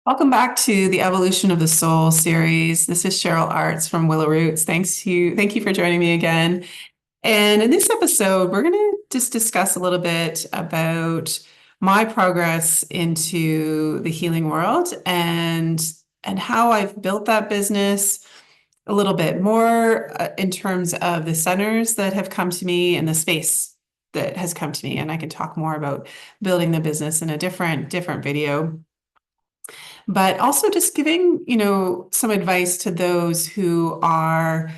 Welcome back to the Evolution of the Soul series. This is Cheryl Arts from Willow Roots. Thank you for joining me again. And in this episode, we're going to just discuss a little bit about my progress into the healing world and how I've built that business a little bit more in terms of the centers that have come to me and the space that has come to me. And I can talk more about building the business in a different video, but also just giving, some advice to those who are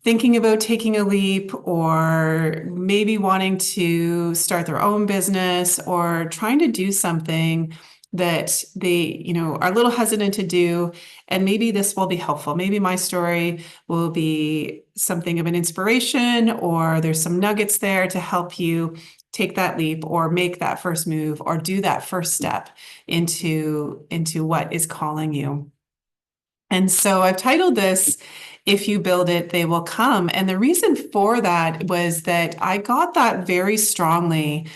thinking about taking a leap or maybe wanting to start their own business or trying to do something that they, are a little hesitant to do. And maybe this will be helpful. Maybe my story will be something of an inspiration, or there's some nuggets there to help you take that leap or make that first move or do that first step into what is calling you. And so I've titled this, If You Build It, They Will Come. And the reason for that was that I got that very strongly.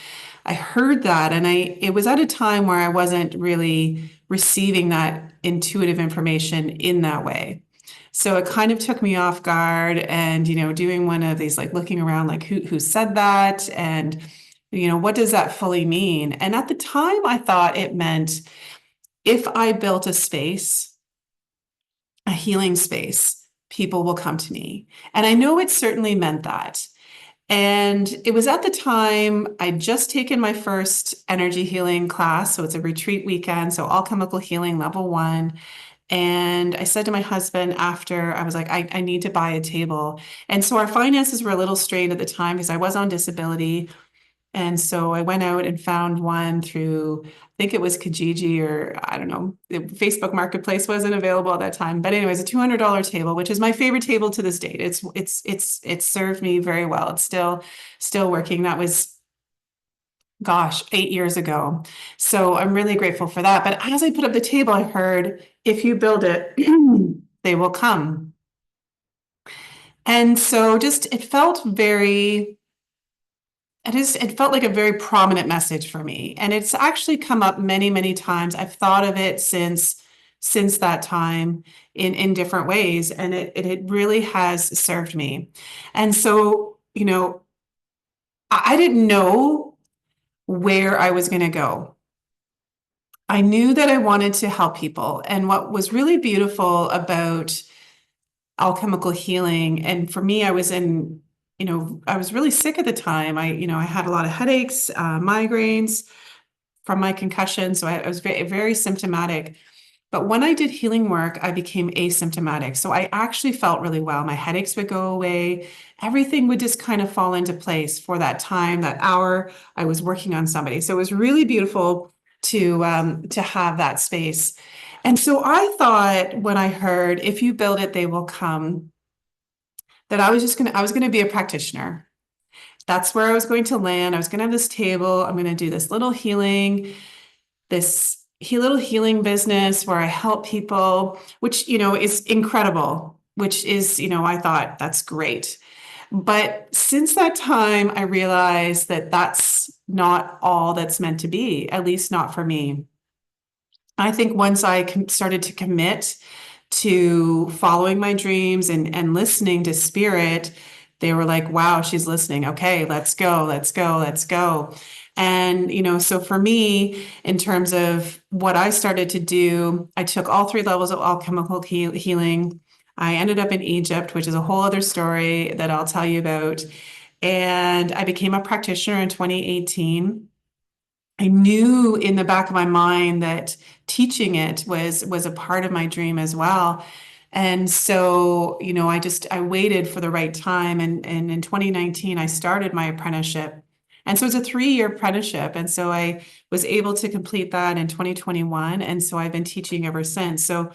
I heard that, and it was at a time where I wasn't really receiving that intuitive information in that way. So it kind of took me off guard, and, doing one of these, like looking around, like who said that? And, what does that fully mean? And at the time I thought it meant if I built a space, a healing space, people will come to me. And I know it certainly meant that. And it was at the time I'd just taken my first energy healing class. So it's a retreat weekend. So alchemical healing level 1. And I said to my husband after, I was like, I need to buy a table. And so our finances were a little strained at the time because I was on disability. And so I went out and found one through, I think it was Kijiji, or I don't know, the Facebook Marketplace wasn't available at that time. But anyways, a $200 table, which is my favorite table to this date. It's served me very well. It's still working. That was, gosh, 8 years ago. So I'm really grateful for that. But as I put up the table, I heard, if you build it, they will come. And so just it felt like a very prominent message for me. And it's actually come up many, many times. I've thought of it since that time in different ways. And it really has served me. And so, I didn't know where I was going to go. I knew that I wanted to help people. And what was really beautiful about alchemical healing, and for me, I was really sick at the time. I had a lot of headaches, migraines from my concussion. So I was very, very symptomatic. But when I did healing work, I became asymptomatic. So I actually felt really well. My headaches would go away. Everything would just kind of fall into place for that time, that hour I was working on somebody. So it was really beautiful to have that space. And so I thought, when I heard, if you build it, they will come, that I was going to be a practitioner. That's where I was going to land. I was going to have this table. I'm going to do this little little healing business where I help people, which, is incredible, which is, I thought that's great. But since that time, I realized that that's not all that's meant to be, at least not for me. I think once I started to commit to following my dreams and listening to spirit, they were like, wow, she's listening. Okay, let's go, let's go, let's go. And, so for me, in terms of what I started to do, I took all 3 levels of alchemical healing. I ended up in Egypt, which is a whole other story that I'll tell you about. And I became a practitioner in 2018. I knew in the back of my mind that teaching it was a part of my dream as well. And so, I waited for the right time. And in 2019, I started my apprenticeship. And so it's a 3-year apprenticeship. And so I was able to complete that in 2021. And so I've been teaching ever since. So,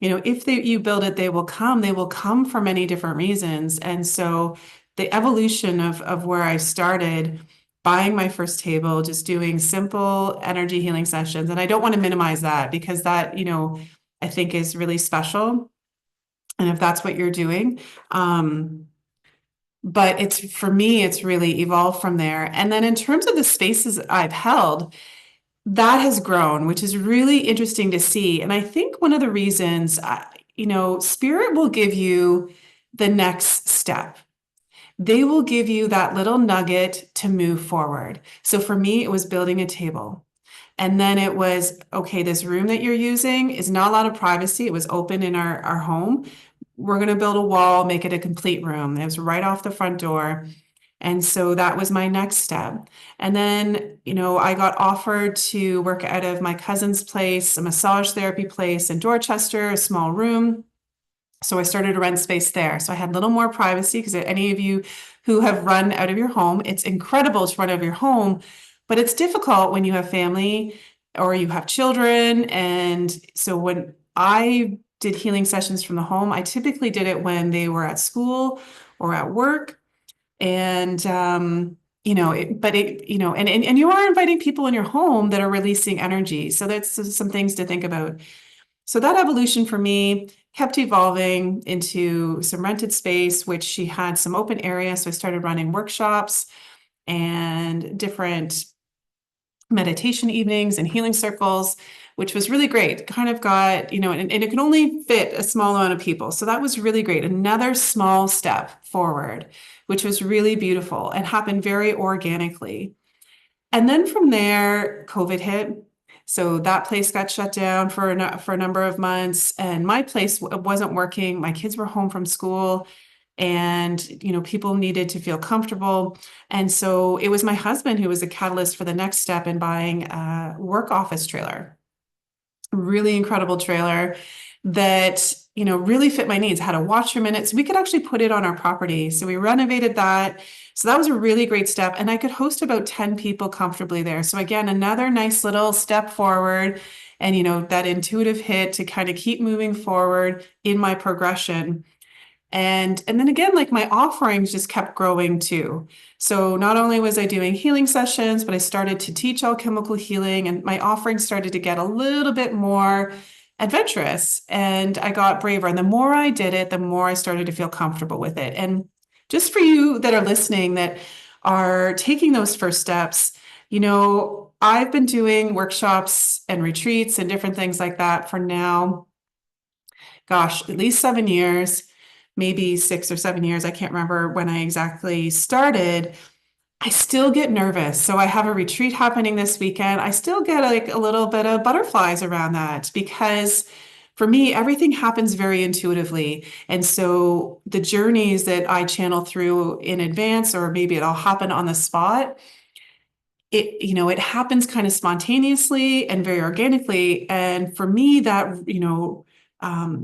if you build it, they will come for many different reasons. And so the evolution of where I started, buying my first table, just doing simple energy healing sessions. And I don't want to minimize that, because that, I think is really special. And if that's what you're doing, but for me, it's really evolved from there. And then in terms of the spaces I've held, that has grown, which is really interesting to see. And I think one of the reasons, Spirit will give you the next step. They will give you that little nugget to move forward. So for me, it was building a table. And then it was, okay, this room that you're using is not a lot of privacy. It was open in our home. We're going to build a wall, make it a complete room. It was right off the front door. And so that was my next step. And then, I got offered to work out of my cousin's place, a massage therapy place in Dorchester, a small room. So I started to rent space there. So I had a little more privacy because any of you who have run out of your home, it's incredible to run out of your home, but it's difficult when you have family or you have children. And so when I did healing sessions from the home, I typically did it when they were at school or at work. And and you are inviting people in your home that are releasing energy. So that's some things to think about. So that evolution for me kept evolving into some rented space, which she had some open area. So I started running workshops and different meditation evenings and healing circles, which was really great. Kind of got, and it could only fit a small amount of people. So that was really great. Another small step forward, which was really beautiful and happened very organically. And then from there, COVID hit. So that place got shut down for a number of months, and my place wasn't working. My kids were home from school, and people needed to feel comfortable. And so it was my husband who was the catalyst for the next step in buying a work office trailer. Really incredible trailer that really fit my needs. Had a washroom in it, so we could actually put it on our property. So we renovated that. So that was a really great step, and I could host about 10 people comfortably there. So again, another nice little step forward, and that intuitive hit to kind of keep moving forward in my progression. And then again, like my offerings just kept growing too. So not only was I doing healing sessions, but I started to teach alchemical healing, and my offerings started to get a little bit more adventurous, and I got braver. And the more I did it, the more I started to feel comfortable with it. And just for you that are listening, that are taking those first steps, I've been doing workshops and retreats and different things like that for now, gosh, at least 7 years, maybe 6 or 7 years. I can't remember when I exactly started. I still get nervous. So I have a retreat happening this weekend. I still get like a little bit of butterflies around that because for me, everything happens very intuitively. And so the journeys that I channel through in advance, or maybe it'll happen on the spot, it happens kind of spontaneously and very organically. And for me, that,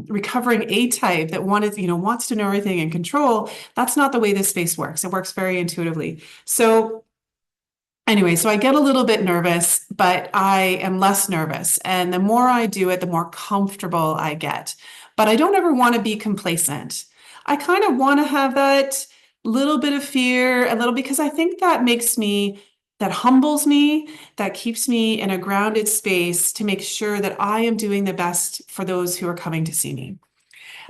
recovering A type that wants to know everything and control, that's not the way this space works. It works very intuitively. So anyway, so I get a little bit nervous, but I am less nervous. And the more I do it, the more comfortable I get. But I don't ever want to be complacent. I kind of want to have that little bit of fear, because I think that humbles me, that keeps me in a grounded space to make sure that I am doing the best for those who are coming to see me.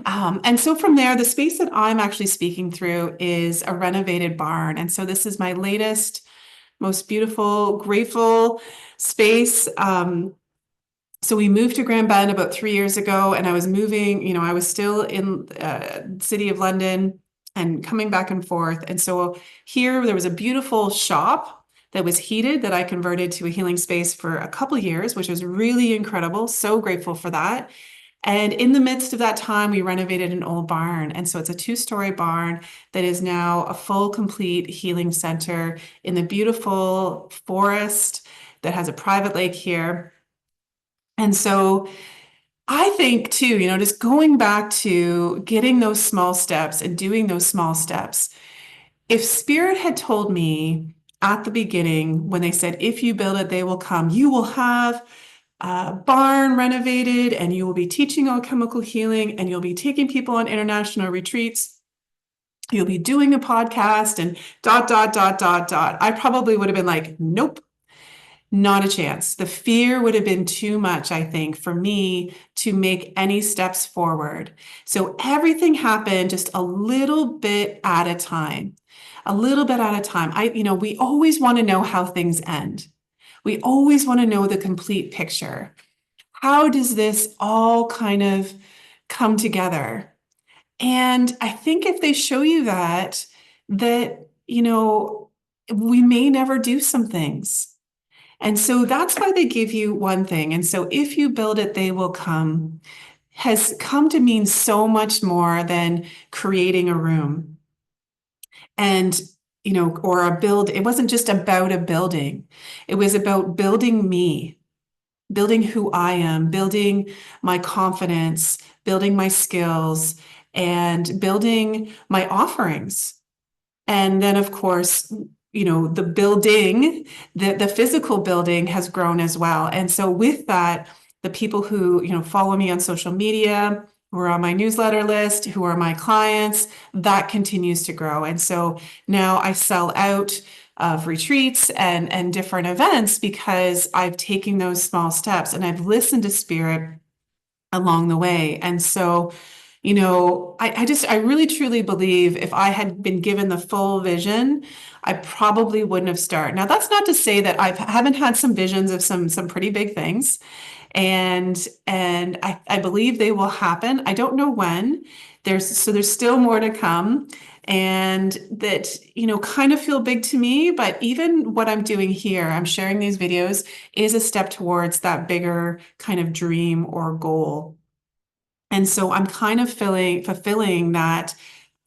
And so from there, the space that I'm actually speaking through is a renovated barn. And so this is my latest, most beautiful, grateful space. So we moved to Grand Bend about 3 years ago, and I was moving, I was still in the city of London and coming back and forth. And so here there was a beautiful shop that was heated that I converted to a healing space for a couple of years, which was really incredible. So grateful for that. And in the midst of that time, we renovated an old barn. And so it's a 2-story barn that is now a full, complete healing center in the beautiful forest that has a private lake here. And so I think too, just going back to getting those small steps and doing those small steps. If Spirit had told me at the beginning when they said, if you build it, they will come, you will have a barn renovated and you will be teaching alchemical healing and you'll be taking people on international retreats, you'll be doing a podcast and ... I probably would have been like, nope. Not a chance. The fear would have been too much, I think, for me to make any steps forward. So everything happened just a little bit at a time, a little bit at a time. We always want to know how things end. We always want to know the complete picture. How does this all kind of come together? And I think if they show you that, we may never do some things. And so that's why they give you one thing. And so if you build it, they will come, has come to mean so much more than creating a room. And or a build, it wasn't just about a building. It was about building me, building who I am, building my confidence, building my skills, and building my offerings. And then, of course, the building, the physical building has grown as well. And so with that, the people who, follow me on social media, who are on my newsletter list, who are my clients, that continues to grow. And so now I sell out of retreats and different events because I've taken those small steps and I've listened to spirit along the way. And so, I really truly believe if I had been given the full vision, I probably wouldn't have started. Now, that's not to say that I haven't had some visions of some pretty big things. And I believe they will happen. I don't know when. There's still more to come. And that, kind of feel big to me, but even what I'm doing here, I'm sharing these videos, is a step towards that bigger kind of dream or goal. And so I'm kind of fulfilling that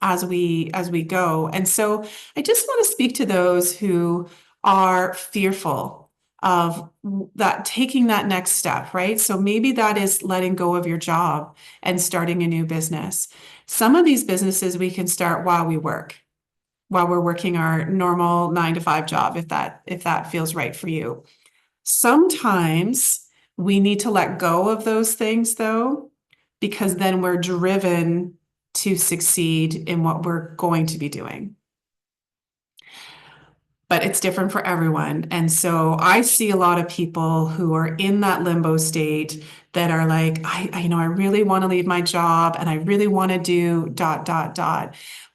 as we go. And so I just want to speak to those who are fearful of that, taking that next step, right? So maybe that is letting go of your job and starting a new business. Some of these businesses we can start while we're working our normal 9 to 5 job, if that feels right for you. Sometimes we need to let go of those things though, because then we're driven to succeed in what we're going to be doing. But it's different for everyone. And so I see a lot of people who are in that limbo state that are like, I really want to leave my job and I really want to do ...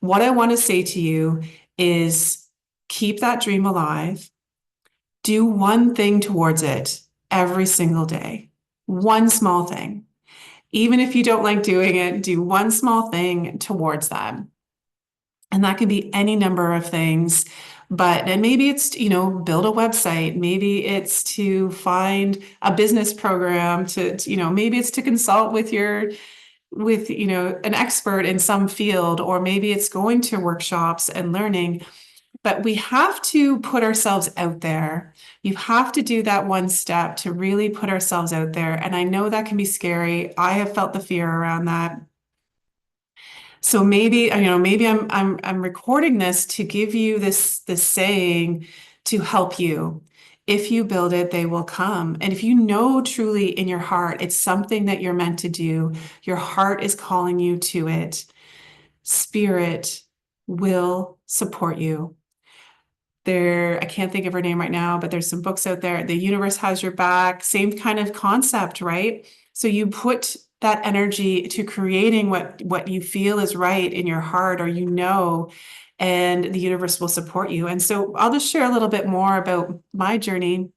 What I want to say to you is keep that dream alive. Do one thing towards it every single day. One small thing. Even if you don't like doing it, do one small thing towards that. And that can be any number of things. And maybe it's, build a website. Maybe it's to find a business program maybe it's to consult with an expert in some field, or maybe it's going to workshops and learning. But we have to put ourselves out there. You have to do that one step to really put ourselves out there. And I know that can be scary. I have felt the fear around that. So maybe I'm recording this to give you this saying to help you. If you build it, they will come. And if you know truly in your heart, it's something that you're meant to do, your heart is calling you to it, spirit will support you. I can't think of her name right now, but there's some books out there. The universe has your back, same kind of concept, right? So you put that energy to creating what you feel is right in your heart, or and the universe will support you. And so I'll just share a little bit more about my journey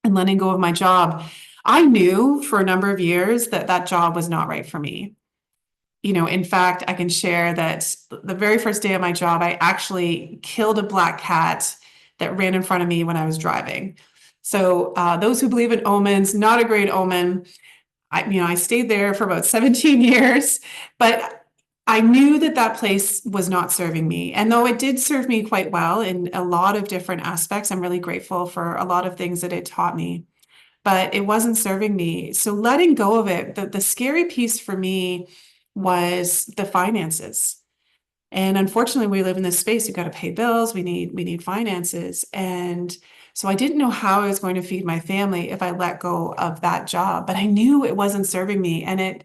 and letting go of my job. I knew for a number of years that job was not right for me. In fact, I can share that the very first day of my job, I actually killed a black cat that ran in front of me when I was driving. So those who believe in omens, not a great omen. I stayed there for about 17 years, but I knew that place was not serving me. And though it did serve me quite well in a lot of different aspects, I'm really grateful for a lot of things that it taught me, but it wasn't serving me. So letting go of it, the scary piece for me was the finances. And unfortunately, we live in this space. You've got to pay bills. We need finances. And so I didn't know how I was going to feed my family if I let go of that job, but I knew it wasn't serving me. And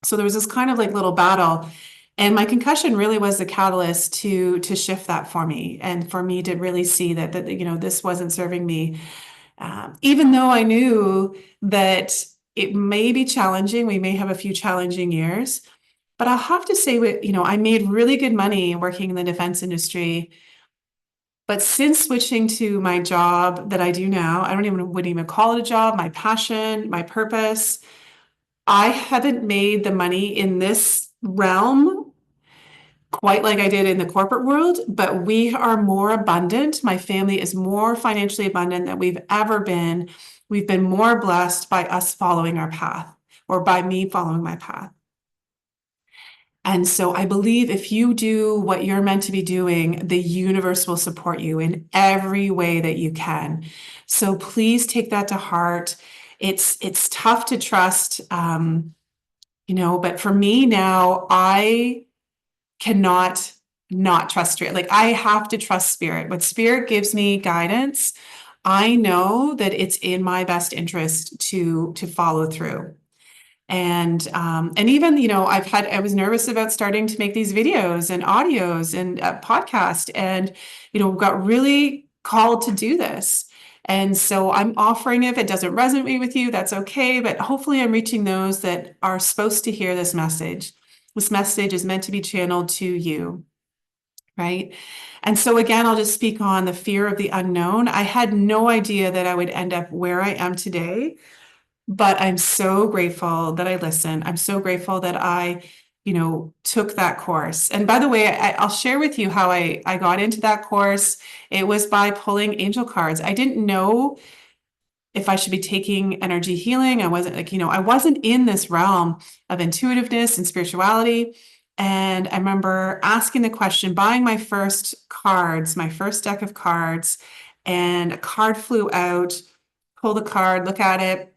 so there was this kind of like little battle. And my concussion really was the catalyst to shift that for me, and for me to really see that this wasn't serving me. Even though I knew that it may be challenging, we may have a few challenging years, but I'll have to say, I made really good money working in the defense industry, But since switching to my job that I do now, I wouldn't even call it a job, my passion, my purpose, I haven't made the money in this realm quite like I did in the corporate world, but we are more abundant. My family is more financially abundant than we've ever been. We've been more blessed by us following our path, or by me following my path. And so I believe if you do what you're meant to be doing, the universe will support you in every way that you can. So please take that to heart. It's tough to trust, but for me now, I cannot not trust spirit. Like, I have to trust spirit. When spirit gives me guidance, I know that it's in my best interest to follow through. And even, I was nervous about starting to make these videos and audios and a podcast, and, got really called to do this. And so I'm offering it. If it doesn't resonate with you, that's okay. But hopefully I'm reaching those that are supposed to hear this message. This message is meant to be channeled to you, right? And so again, I'll just speak on the fear of the unknown. I had no idea that I would end up where I am today. But I'm so grateful that I listened. I'm so grateful that I, took that course. And by the way, I'll share with you how I got into that course. It was by pulling angel cards. I didn't know if I should be taking energy healing. I wasn't I wasn't in this realm of intuitiveness and spirituality. And I remember asking the question, buying my first cards, my first deck of cards, and a card flew out, pull the card, look at it.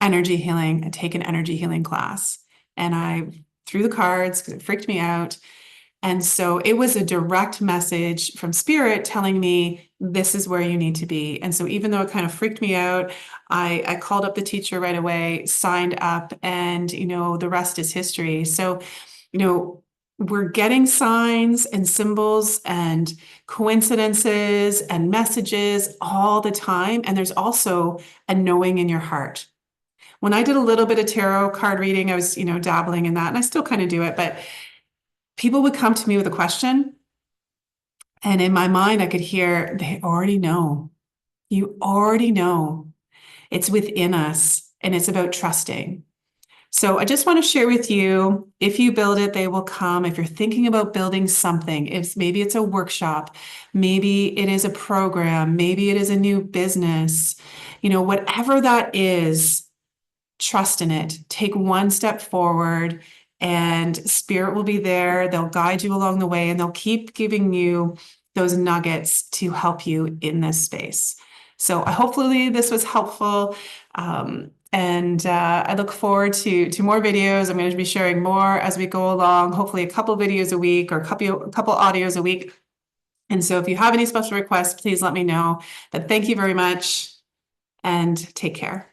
Energy healing. I take an energy healing class, and I threw the cards because it freaked me out. And so it was a direct message from spirit telling me, this is where you need to be. And so even though it kind of freaked me out, I called up the teacher right away, signed up, and, the rest is history. So, we're getting signs and symbols and coincidences and messages all the time. And there's also a knowing in your heart. When I did a little bit of tarot card reading, I was, dabbling in that, and I still kind of do it, but people would come to me with a question. And in my mind, I could hear, they already know. You already know. It's within us, and it's about trusting. So I just want to share with you, if you build it, they will come. If you're thinking about building something, if maybe it's a workshop, maybe it is a program, maybe it is a new business, whatever that is, trust in it. Take one step forward, and spirit will be there. They'll guide you along the way, and they'll keep giving you those nuggets to help you in this space. So hopefully this was helpful. And I look forward to more videos. I'm going to be sharing more as we go along, hopefully a couple videos a week, or a couple audios a week. And so if you have any special requests, please let me know. But thank you very much, and take care.